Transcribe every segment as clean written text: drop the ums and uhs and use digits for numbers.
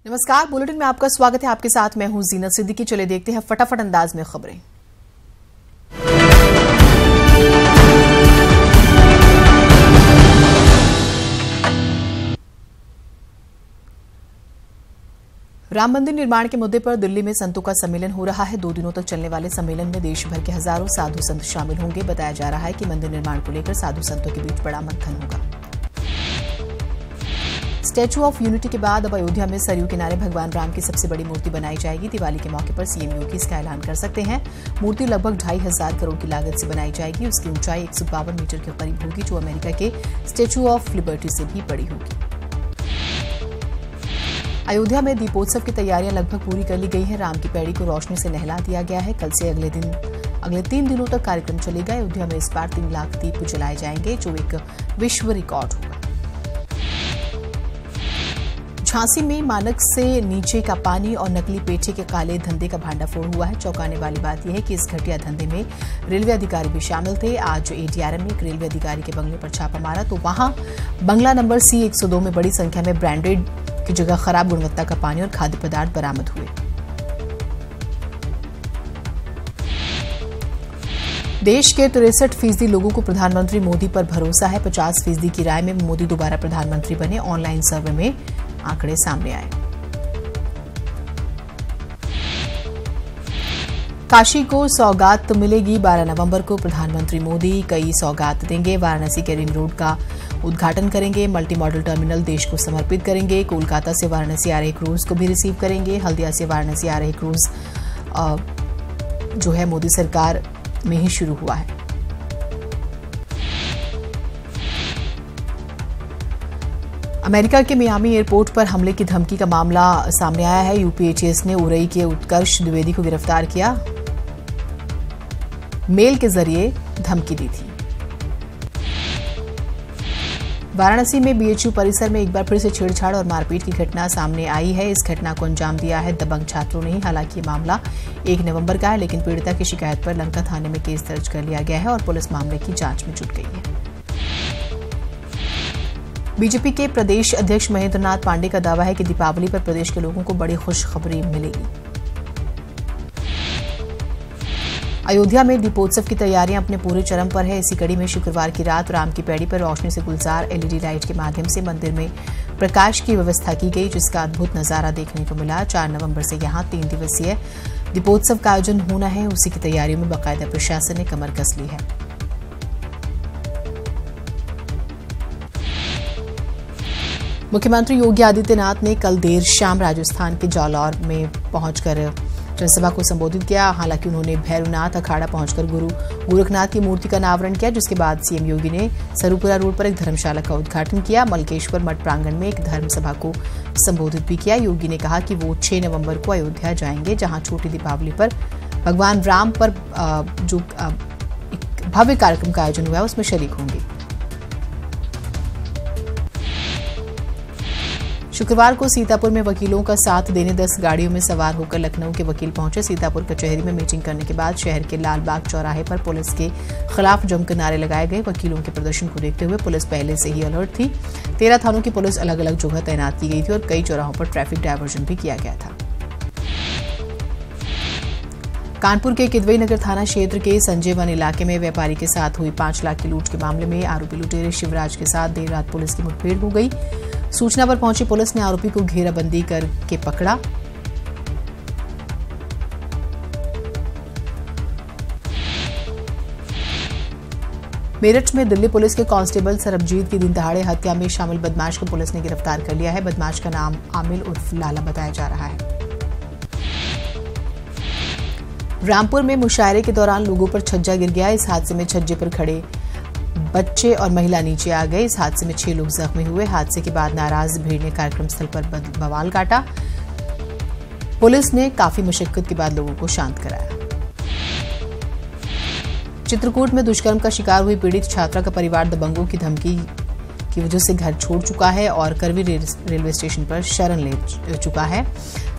नमस्कार, बुलेटिन में आपका स्वागत है। आपके साथ मैं हूं जीनत सिद्दीकी। चले देखते हैं फटाफट अंदाज में खबरें। राम मंदिर निर्माण के मुद्दे पर दिल्ली में संतों का सम्मेलन हो रहा है। 2 दिनों तक चलने वाले सम्मेलन में देश भर के हजारों साधु संत शामिल होंगे। बताया जा रहा है कि मंदिर निर्माण को लेकर साधु संतों के बीच बड़ा मंथन होगा। स्टैच्यू ऑफ यूनिटी के बाद अब अयोध्या में सरयू किनारे भगवान राम की सबसे बड़ी मूर्ति बनाई जाएगी। दिवाली के मौके पर सीएम योगी इसका ऐलान कर सकते हैं। मूर्ति लगभग 2,500 करोड़ की लागत से बनाई जाएगी। उसकी ऊंचाई 152 मीटर के करीब होगी, जो अमेरिका के स्टैच्यू ऑफ लिबर्टी से भी बड़ी होगी। अयोध्या में दीपोत्सव की तैयारियां लगभग पूरी कर ली गई है। राम की पैड़ी को रोशनी से नहला दिया गया है। कल से अगले 3 दिनों तक कार्यक्रम चलेगा। अयोध्या में इस बार 3 लाख दीप जलाए जाएंगे, जो एक विश्व रिकॉर्ड होगा। झांसी में मानक से नीचे का पानी और नकली पेठे के काले धंधे का भांडाफोड़ हुआ है। चौंकाने वाली बात यह है कि इस घटिया धंधे में रेलवे अधिकारी भी शामिल थे। आज एडीआरएम ने एक रेलवे अधिकारी के बंगले पर छापा मारा तो वहां बंगला नंबर C102 में बड़ी संख्या में ब्रांडेड की जगह खराब गुणवत्ता का पानी और खाद्य पदार्थ बरामद हुए। देश के 63% लोगों को प्रधानमंत्री मोदी पर भरोसा है। 50% की राय में मोदी दोबारा प्रधानमंत्री बने। ऑनलाइन सर्वे में आंकड़े सामने आए। काशी को सौगात मिलेगी। 12 नवंबर को प्रधानमंत्री मोदी कई सौगात देंगे। वाराणसी के रिंग रोड का उद्घाटन करेंगे। मल्टी मॉडल टर्मिनल देश को समर्पित करेंगे। कोलकाता से वाराणसी आ रहे क्रूज को भी रिसीव करेंगे। हल्दिया से वाराणसी आ रहे क्रूज जो है मोदी सरकार में ही शुरू हुआ है। अमेरिका के मियामी एयरपोर्ट पर हमले की धमकी का मामला सामने आया है। यूपीएचएस ने उरई के उत्कर्ष द्विवेदी को गिरफ्तार किया। मेल के जरिए धमकी दी थी। वाराणसी में बीएचयू परिसर में एक बार फिर से छेड़छाड़ और मारपीट की घटना सामने आई है। इस घटना को अंजाम दिया है दबंग छात्रों ने ही। हालांकि ये मामला 1 नवंबर का है, लेकिन पीड़िता की शिकायत पर लंका थाने में केस दर्ज कर लिया गया है और पुलिस मामले की जांच में जुट गई है। बीजेपी के प्रदेश अध्यक्ष महेंद्र नाथ पांडे का दावा है कि दीपावली पर प्रदेश के लोगों को बड़ी खुशखबरी मिलेगी। अयोध्या में दीपोत्सव की तैयारियां अपने पूरे चरम पर है। इसी कड़ी में शुक्रवार की रात राम की पैड़ी पर रोशनी से गुलजार LED लाइट के माध्यम से मंदिर में प्रकाश की व्यवस्था की गई, जिसका अद्भुत नजारा देखने को मिला। 4 नवंबर से यहां 3 दिवसीय दीपोत्सव का आयोजन होना है। उसी की तैयारियों में बाकायदा प्रशासन ने कमर कस ली है। मुख्यमंत्री योगी आदित्यनाथ ने कल देर शाम राजस्थान के जालौर में पहुंचकर जनसभा को संबोधित किया। हालांकि उन्होंने भैरवनाथ अखाड़ा पहुंचकर गुरु गोरखनाथ की मूर्ति का अनावरण किया, जिसके बाद सीएम योगी ने सरूपुरा रोड पर एक धर्मशाला का उद्घाटन किया। मलकेश्वर मठ प्रांगण में एक धर्मसभा को संबोधित भी किया। योगी ने कहा कि वो 6 नवंबर को अयोध्या जाएंगे, जहां छोटी दीपावली पर भगवान राम पर जो एक भव्य कार्यक्रम का आयोजन हुआ है उसमें शरीक होंगे। शुक्रवार को सीतापुर में वकीलों का साथ देने 10 गाड़ियों में सवार होकर लखनऊ के वकील पहुंचे। सीतापुर कचहरी में मीटिंग करने के बाद शहर के लालबाग चौराहे पर पुलिस के खिलाफ जमकर नारे लगाए गए। वकीलों के प्रदर्शन को देखते हुए पुलिस पहले से ही अलर्ट थी। 13 थानों की पुलिस अलग अलग जगह तैनात की गई थी और कई चौराहों पर ट्रैफिक डायवर्जन भी किया गया था। कानपुर के किदवई नगर थाना क्षेत्र के संजय वन इलाके में व्यापारी के साथ हुई 5 लाख की लूट के मामले में आरोपी लुटेरे शिवराज के साथ देर रात पुलिस की मुठभेड़ हो गई। सूचना पर पहुंची पुलिस ने आरोपी को घेराबंदी करके पकड़ा। मेरठ में दिल्ली पुलिस के कांस्टेबल सरबजीत की दिन दहाड़े हत्या में शामिल बदमाश को पुलिस ने गिरफ्तार कर लिया है। बदमाश का नाम आमिल उर्फ लाला बताया जा रहा है। रामपुर में मुशायरे के दौरान लोगों पर छज्जा गिर गया। इस हादसे में छज्जे पर खड़े बच्चे और महिला नीचे आ गए। इस हादसे में 6 लोग जख्मी हुए। हादसे के बाद नाराज भीड़ ने कार्यक्रम स्थल पर बवाल काटा। पुलिस ने काफी मशक्कत के बाद लोगों को शांत कराया। चित्रकूट में दुष्कर्म का शिकार हुई पीड़ित छात्रा का परिवार दबंगों की धमकी की वजह से घर छोड़ चुका है और करवी रेलवे स्टेशन पर शरण ले चुका है।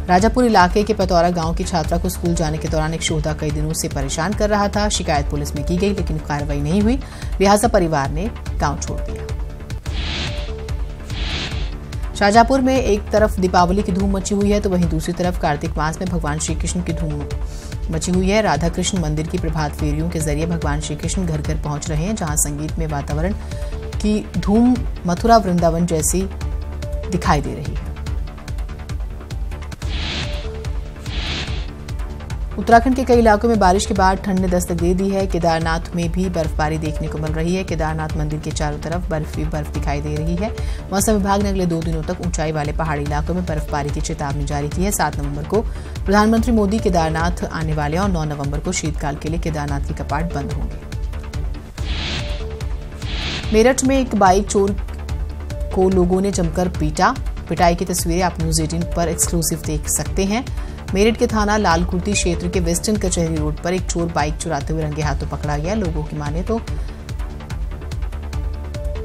राजापुर इलाके के पतौरा गांव की छात्रा को स्कूल जाने के दौरान एक शोधा कई दिनों से परेशान कर रहा था। शिकायत पुलिस में की गई, लेकिन कार्रवाई नहीं हुई, लिहाजा परिवार ने गांव छोड़ दिया। शाहजहांपुर में एक तरफ दीपावली की धूम मची हुई है तो वहीं दूसरी तरफ कार्तिक मास में भगवान श्री कृष्ण की धूम मची हुई है। राधा कृष्ण मंदिर की प्रभात फेरियों के जरिए भगवान श्री कृष्ण घर घर पहुंच रहे हैं, जहां संगीत में वातावरण की धूम मथुरा वृंदावन जैसी दिखाई दे रही है। उत्तराखंड के कई इलाकों में बारिश के बाद ठंड ने दस्तक दे दी है। केदारनाथ में भी बर्फबारी देखने को मिल रही है। केदारनाथ मंदिर के चारों तरफ बर्फ ही बर्फ दिखाई दे रही है। मौसम विभाग ने अगले 2 दिनों तक ऊंचाई वाले पहाड़ी इलाकों में बर्फबारी की चेतावनी जारी की है। 7 नवंबर को प्रधानमंत्री मोदी केदारनाथ आने वाले और 9 नवंबर को शीतकाल के लिए केदारनाथ के कपाट बंद होंगे। मेरठ में एक बाइक चोर को लोगों ने जमकर पीटा। पिटाई की तस्वीरें आप न्यूज 18 पर एक्सक्लूसिव देख सकते हैं। मेरठ के थाना लालकुर्ती क्षेत्र के वेस्टर्न कचहरी रोड पर एक चोर बाइक चुराते हुए रंगे हाथों पकड़ा गया। लोगों की माने तो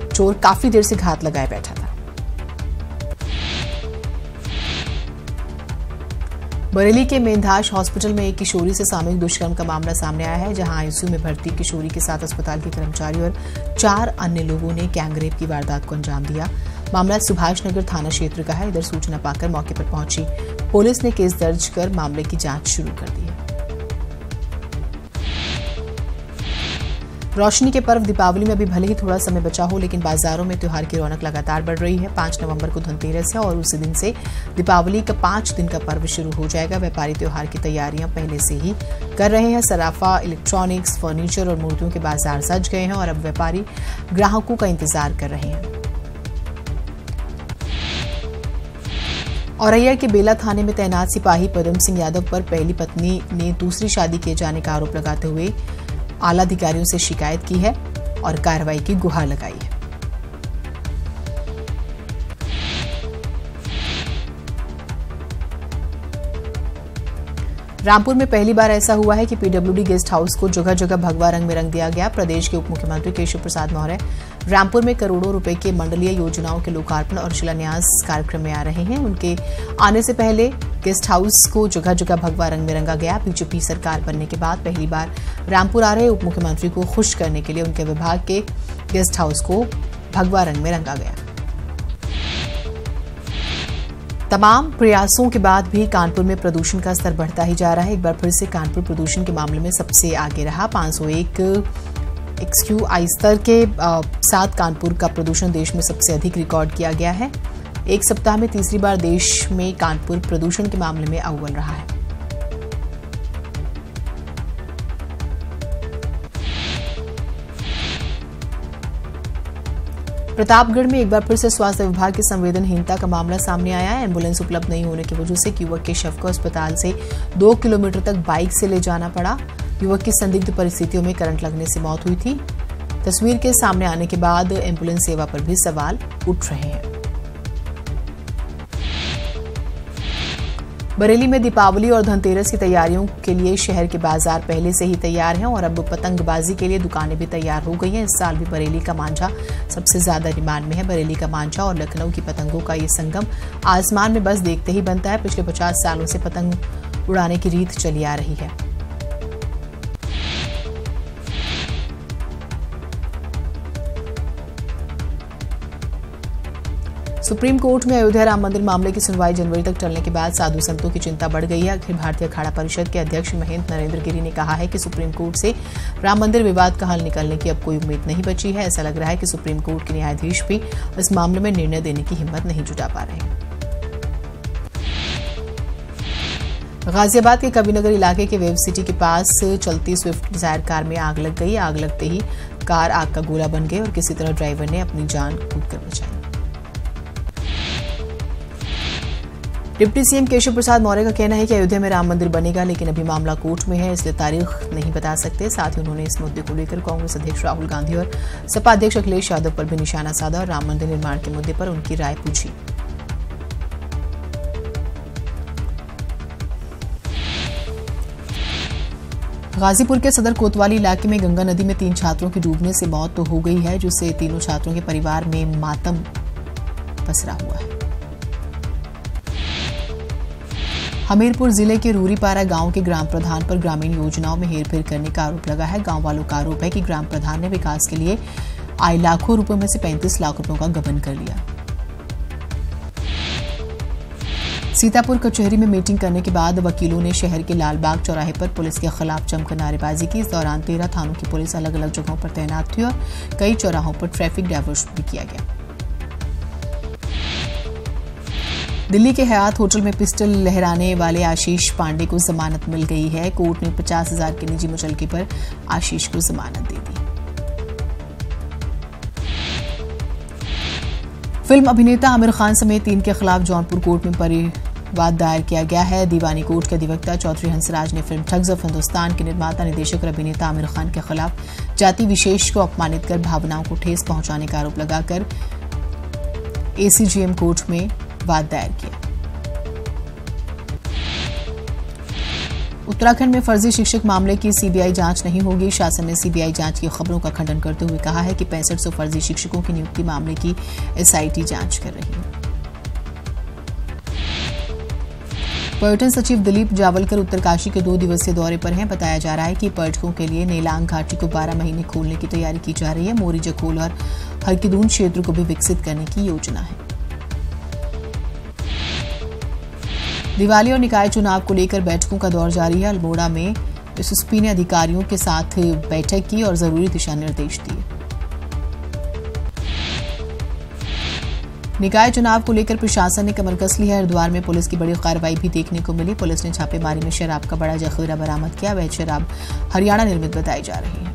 चोर काफी देर से घात लगाए बैठा था। बरेली के मेंधाश हॉस्पिटल में एक किशोरी से सामूहिक दुष्कर्म का मामला सामने आया है, जहां आईसीयू में भर्ती किशोरी के साथ अस्पताल के कर्मचारी और 4 अन्य लोगों ने गैंगरेप की वारदात को अंजाम दिया। मामला सुभाष नगर थाना क्षेत्र का है। इधर सूचना पाकर मौके पर पहुंची पुलिस ने केस दर्ज कर मामले की जांच शुरू कर दी है। रोशनी के पर्व दीपावली में अभी भले ही थोड़ा समय बचा हो, लेकिन बाजारों में त्योहार की रौनक लगातार बढ़ रही है। 5 नवंबर को धनतेरस है और उसी दिन से दीपावली का 5 दिन का पर्व शुरू हो जाएगा। व्यापारी त्योहार की तैयारियां पहले से ही कर रहे हैं। सराफा, इलेक्ट्रॉनिक्स, फर्नीचर और मूर्तियों के बाजार सज गए हैं और अब व्यापारी ग्राहकों का इंतजार कर रहे हैं। औरैया के बेला थाने में तैनात सिपाही पदम सिंह यादव पर पहली पत्नी ने दूसरी शादी किए जाने का आरोप लगाते हुए आला अधिकारियों से शिकायत की है और कार्रवाई की गुहार लगाई है। रामपुर में पहली बार ऐसा हुआ है कि पीडब्ल्यूडी गेस्ट हाउस को जगह जगह भगवा रंग में रंग दिया गया। प्रदेश के उप मुख्यमंत्री केशव प्रसाद मौर्य रामपुर में करोड़ों रुपए के मंडलीय योजनाओं के लोकार्पण और शिलान्यास कार्यक्रम में आ रहे हैं। उनके आने से पहले गेस्ट हाउस को जगह जगह भगवा रंग में रंगा गया। बीजेपी सरकार बनने के बाद पहली बार रामपुर आ रहे उप मुख्यमंत्री को खुश करने के लिए उनके विभाग के गेस्ट हाउस को भगवा रंग में रंगा गया। तमाम प्रयासों के बाद भी कानपुर में प्रदूषण का स्तर बढ़ता ही जा रहा है। एक बार फिर से कानपुर प्रदूषण के मामले में सबसे आगे रहा। 501 XQI स्तर के साथ कानपुर का प्रदूषण देश में सबसे अधिक रिकॉर्ड किया गया है। एक सप्ताह में तीसरी बार देश में कानपुर प्रदूषण के मामले में अव्वल रहा है। प्रतापगढ़ में एक बार फिर से स्वास्थ्य विभाग की संवेदनहीनता का मामला सामने आया है। एम्बुलेंस उपलब्ध नहीं होने की वजह से युवक के शव को अस्पताल से 2 किलोमीटर तक बाइक से ले जाना पड़ा। युवक की संदिग्ध परिस्थितियों में करंट लगने से मौत हुई थी। तस्वीर के सामने आने के बाद एम्बुलेंस सेवा पर भी सवाल उठ रहे हैं। बरेली में दीपावली और धनतेरस की तैयारियों के लिए शहर के बाजार पहले से ही तैयार हैं और अब पतंगबाजी के लिए दुकानें भी तैयार हो गई हैं। इस साल भी बरेली का मांझा सबसे ज्यादा डिमांड में है। बरेली का मांझा और लखनऊ की पतंगों का ये संगम आसमान में बस देखते ही बनता है। पिछले 50 सालों से पतंग उड़ाने की रीत चली आ रही है। सुप्रीम कोर्ट में अयोध्या राम मंदिर मामले की सुनवाई जनवरी तक टलने के बाद साधु संतों की चिंता बढ़ गई है। अखिल भारतीय अखाड़ा परिषद के अध्यक्ष महेंद्र नरेंद्र गिरी ने कहा है कि सुप्रीम कोर्ट से राम मंदिर विवाद का हल निकलने की अब कोई उम्मीद नहीं बची है। ऐसा लग रहा है कि सुप्रीम कोर्ट के न्यायाधीश भी इस मामले में निर्णय देने की हिम्मत नहीं जुटा पा रहे। गाजियाबाद के कबीरनगर इलाके के वेब सिटी के पास चलती स्विफ्ट डिजायर कार में आग लग गई। आग लगते ही कार आग का गोला बन गई और किसी तरह ड्राइवर ने अपनी जान कूदकर बचाई। डिप्टी सीएम केशव प्रसाद मौर्य का कहना है कि अयोध्या में राम मंदिर बनेगा, लेकिन अभी मामला कोर्ट में है, इसलिए तारीख नहीं बता सकते। साथ ही उन्होंने इस मुद्दे को लेकर कांग्रेस अध्यक्ष राहुल गांधी और सपा अध्यक्ष अखिलेश यादव पर भी निशाना साधा और राम मंदिर निर्माण के मुद्दे पर उनकी राय पूछी। गाजीपुर के सदर कोतवाली इलाके में गंगा नदी में 3 छात्रों की डूबने से मौत तो हो गई है, जिससे तीनों छात्रों के परिवार में मातम पसरा हुआ है। हमीरपुर जिले के रूरीपारा गांव के ग्राम प्रधान पर ग्रामीण योजनाओं में हेरफेर करने का आरोप लगा है। गांव वालों का आरोप है कि ग्राम प्रधान ने विकास के लिए आए लाखों रुपयों में से 35 लाख रुपयों का गबन कर लिया। सीतापुर कचहरी में मीटिंग करने के बाद वकीलों ने शहर के लालबाग चौराहे पर पुलिस के खिलाफ जमकर नारेबाजी की। इस दौरान 13 थानों की पुलिस अलग अलग जगहों पर तैनात थी और कई चौराहों पर ट्रैफिक डायवर्शन भी किया गया। दिल्ली के हयात होटल में पिस्टल लहराने वाले आशीष पांडे को जमानत मिल गई है। कोर्ट ने 50,000 के निजी मुचलके पर आशीष को जमानत दे दी। फिल्म अभिनेता आमिर खान समेत 3 के खिलाफ जौनपुर कोर्ट में परिवाद दायर किया गया है। दीवानी कोर्ट के अधिवक्ता चौधरी हंसराज ने फिल्म ठग्स ऑफ हिंदुस्तान के निर्माता निर्देशक और अभिनेता आमिर खान के खिलाफ जाति विशेष को अपमानित कर भावनाओं को ठेस पहुंचाने का आरोप लगाकर ACGM कोर्ट में वाद दायर किया। उत्तराखंड में फर्जी शिक्षक मामले की CBI जांच नहीं होगी। शासन ने CBI जांच की खबरों का खंडन करते हुए कहा है कि 6500 फर्जी शिक्षकों की नियुक्ति मामले की SIT जांच कर रही है। पर्यटन सचिव दिलीप जावलकर उत्तरकाशी के 2 दिवसीय दौरे पर हैं। बताया जा रहा है कि पर्यटकों के लिए नेलांग घाटी को 12 महीने खोलने की तैयारी की जा रही है। मोरी जखोल और हरकीदून क्षेत्र को भी विकसित करने की योजना है। दिवाली और निकाय चुनाव को लेकर बैठकों का दौर जारी है। अल्मोड़ा में SSP ने अधिकारियों के साथ बैठक की और जरूरी दिशा निर्देश दिए। निकाय चुनाव को लेकर प्रशासन ने कमर कस ली है। हरिद्वार में पुलिस की बड़ी कार्रवाई भी देखने को मिली। पुलिस ने छापेमारी में शराब का बड़ा जखीरा बरामद किया। वह शराब हरियाणा निर्मित बताई जा रही है।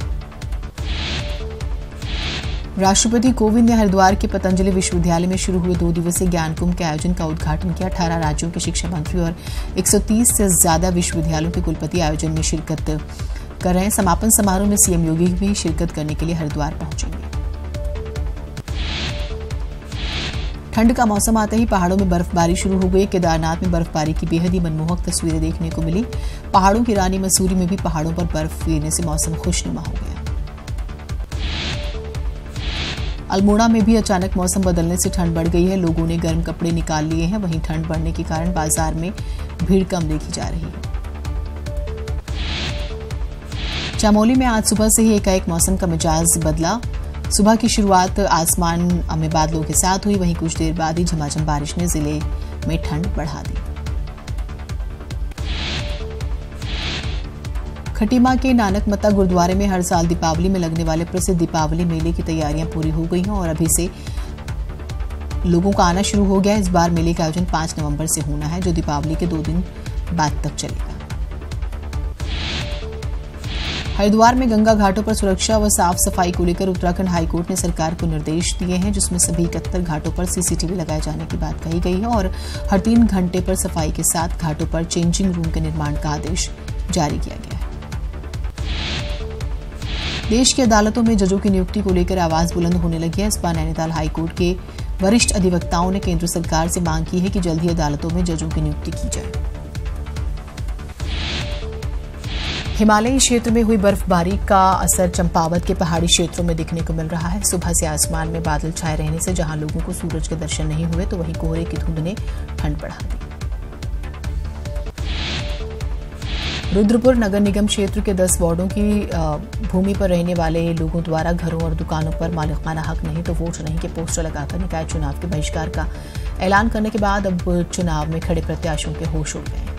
राष्ट्रपति कोविंद ने हरिद्वार के पतंजलि विश्वविद्यालय में शुरू हुए 2 दिवसीय ज्ञान कुंभ के आयोजन का उद्घाटन किया। 18 राज्यों के शिक्षा मंत्री और 130 से ज्यादा विश्वविद्यालयों के कुलपति आयोजन में शिरकत कर रहे हैं। समापन समारोह में CM योगी भी शिरकत करने के लिए हरिद्वार पहुंचेंगे। ठंड का मौसम आते ही पहाड़ों में बर्फबारी शुरू हो गई। केदारनाथ में बर्फबारी की बेहद ही मनमोहक तस्वीरें देखने को मिली। पहाड़ों की रानी मसूरी में भी पहाड़ों पर बर्फ गिरने से मौसम खुशनुमा हो गया। अल्मोड़ा में भी अचानक मौसम बदलने से ठंड बढ़ गई है। लोगों ने गर्म कपड़े निकाल लिए हैं। वहीं ठंड बढ़ने के कारण बाजार में भीड़ कम देखी जा रही है। चमोली में आज सुबह से ही एकाएक मौसम का मिजाज बदला। सुबह की शुरुआत आसमान में बादलों के साथ हुई। वहीं कुछ देर बाद ही झमाझम बारिश ने जिले में ठंड बढ़ा दी। खटीमा के नानकमता गुरुद्वारे में हर साल दीपावली में लगने वाले प्रसिद्ध दीपावली मेले की तैयारियां पूरी हो गई हैं और अभी से लोगों का आना शुरू हो गया है। इस बार मेले का आयोजन 5 नवंबर से होना है, जो दीपावली के 2 दिन बाद तक चलेगा। हरिद्वार में गंगा घाटों पर सुरक्षा व साफ सफाई को लेकर उत्तराखंड हाईकोर्ट ने सरकार को निर्देश दिए हैं, जिसमें सभी 71 घाटों पर CCTV लगाए जाने की बात कही गई है और हर 3 घंटे पर सफाई के साथ घाटों पर चेंजिंग रूम के निर्माण का आदेश जारी किया गया है। देश की अदालतों में जजों की नियुक्ति को लेकर आवाज बुलंद होने लगी है। इस बार नैनीताल हाईकोर्ट के वरिष्ठ अधिवक्ताओं ने केंद्र सरकार से मांग की है कि जल्द ही अदालतों में जजों की नियुक्ति की जाए। हिमालयी क्षेत्र में हुई बर्फबारी का असर चंपावत के पहाड़ी क्षेत्रों में दिखने को मिल रहा है। सुबह से आसमान में बादल छाए रहने से जहां लोगों को सूरज के दर्शन नहीं हुए, तो वहीं कोहरे की धुंध ने ठंड बढ़ा दी। रुद्रपुर नगर निगम क्षेत्र के 10 वार्डों की भूमि पर रहने वाले लोगों द्वारा घरों और दुकानों पर मालिकाना हक नहीं तो वोट नहीं के पोस्टर लगाकर निकाय चुनाव के बहिष्कार का ऐलान करने के बाद अब चुनाव में खड़े प्रत्याशियों के होश उड़ गए।